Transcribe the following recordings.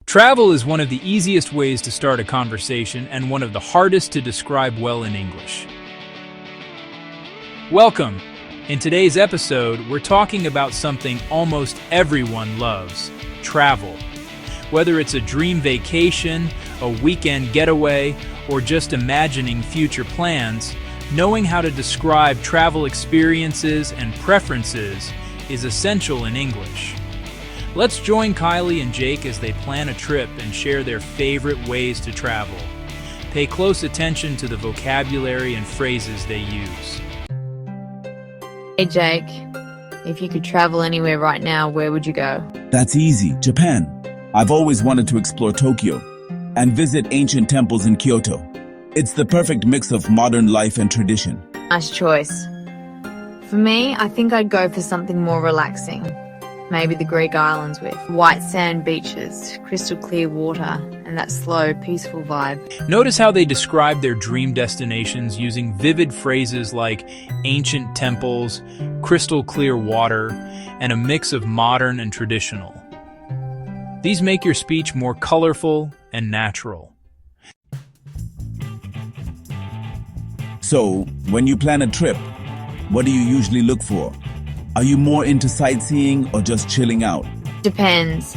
Travel is one of the easiest ways to start a conversation and one of the hardest to describe well in English. Welcome! In today's episode, we're talking about something almost everyone loves: travel. Whether it's a dream vacation, a weekend getaway, or just imagining future plans, knowing how to describe travel experiences and preferences is essential in English. Let's join Kylie and Jake as they plan a trip and share their favorite ways to travel. Pay close attention to the vocabulary and phrases they use. Hey Jake, if you could travel anywhere right now, where would you go? That's easy. Japan. I've always wanted to explore Tokyo and visit ancient temples in Kyoto. It's the perfect mix of modern life and tradition. Nice choice. For me, I think I'd go for something more relaxing. Maybe the Greek islands with white sand beaches, crystal clear water, and that slow, peaceful vibe. Notice how they describe their dream destinations using vivid phrases like ancient temples, crystal clear water, and a mix of modern and traditional. These make your speech more colorful and natural. So, when you plan a trip, what do you usually look for? Are you more into sightseeing or just chilling out? Depends,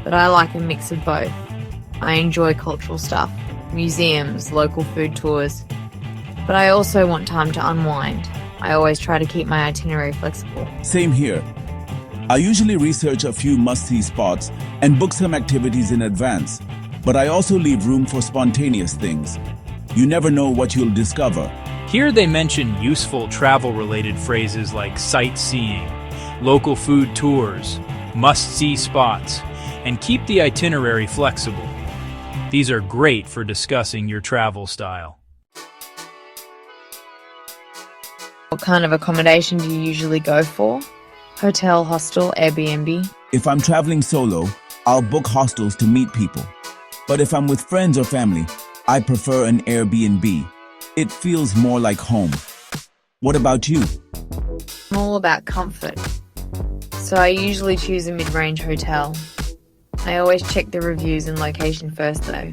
but I like a mix of both. I enjoy cultural stuff, museums, local food tours, but I also want time to unwind. I always try to keep my itinerary flexible. Same here. I usually research a few must-see spots and book some activities in advance, but I also leave room for spontaneous things. You never know what you'll discover. Here they mention useful travel-related phrases like sightseeing, local food tours, must-see spots, and keep the itinerary flexible. These are great for discussing your travel style. What kind of accommodation do you usually go for? Hotel, hostel, Airbnb? If I'm traveling solo, I'll book hostels to meet people. But if I'm with friends or family, I prefer an Airbnb. It feels more like home. What about you? I'm all about comfort, so I usually choose a mid-range hotel. I always check the reviews and location first though.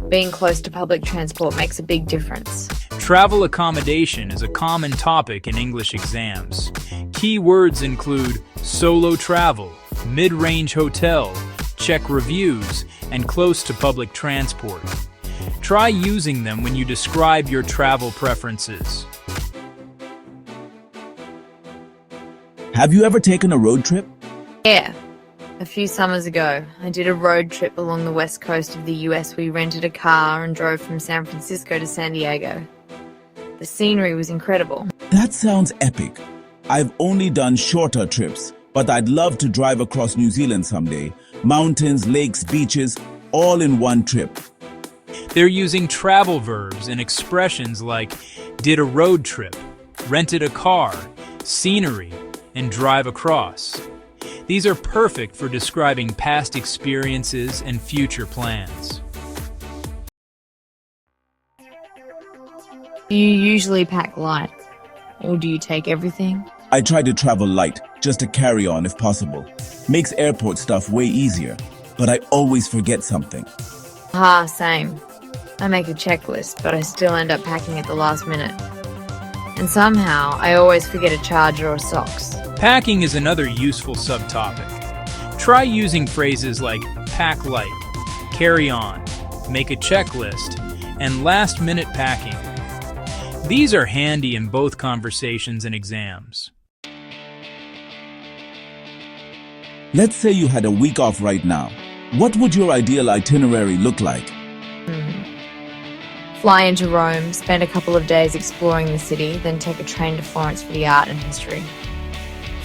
Being close to public transport makes a big difference. Travel accommodation is a common topic in English exams. Key words include solo travel, mid-range hotel, check reviews, and close to public transport. Try using them when you describe your travel preferences. Have you ever taken a road trip? Yeah. A few summers ago, I did a road trip along the west coast of the US. We rented a car and drove from San Francisco to San Diego. The scenery was incredible. That sounds epic. I've only done shorter trips, but I'd love to drive across New Zealand someday. Mountains, lakes, beaches, all in one trip. They're using travel verbs and expressions like did a road trip, rented a car, scenery, and drive across. These are perfect for describing past experiences and future plans. Do you usually pack light, or do you take everything? I try to travel light, just to carry on if possible. Makes airport stuff way easier, but I always forget something. Same. I make a checklist, but I still end up packing at the last minute. And somehow, I always forget a charger or socks. Packing is another useful subtopic. Try using phrases like pack light, carry on, make a checklist, and last-minute packing. These are handy in both conversations and exams. Let's say you had a week off right now. What would your ideal itinerary look like? Fly into Rome, spend a couple of days exploring the city, then take a train to Florence for the art and history.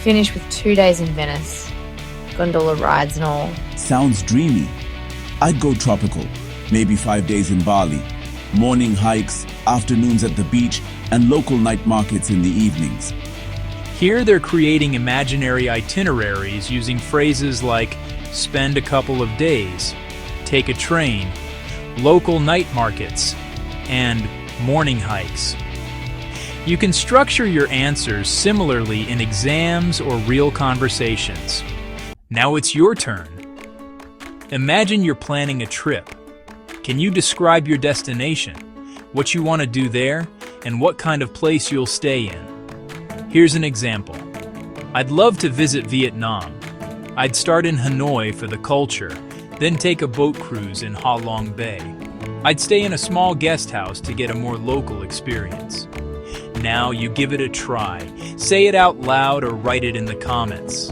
Finish with 2 days in Venice, gondola rides and all. Sounds dreamy. I'd go tropical, maybe 5 days in Bali. Morning hikes, afternoons at the beach, and local night markets in the evenings. Here they're creating imaginary itineraries using phrases like spend a couple of days, take a train, local night markets, and morning hikes. You can structure your answers similarly in exams or real conversations. Now it's your turn. Imagine you're planning a trip. Can you describe your destination, what you want to do there, and what kind of place you'll stay in? Here's an example. I'd love to visit Vietnam. I'd start in Hanoi for the culture, then take a boat cruise in Ha Long Bay. I'd stay in a small guest house to get a more local experience. Now you give it a try. Say it out loud or write it in the comments.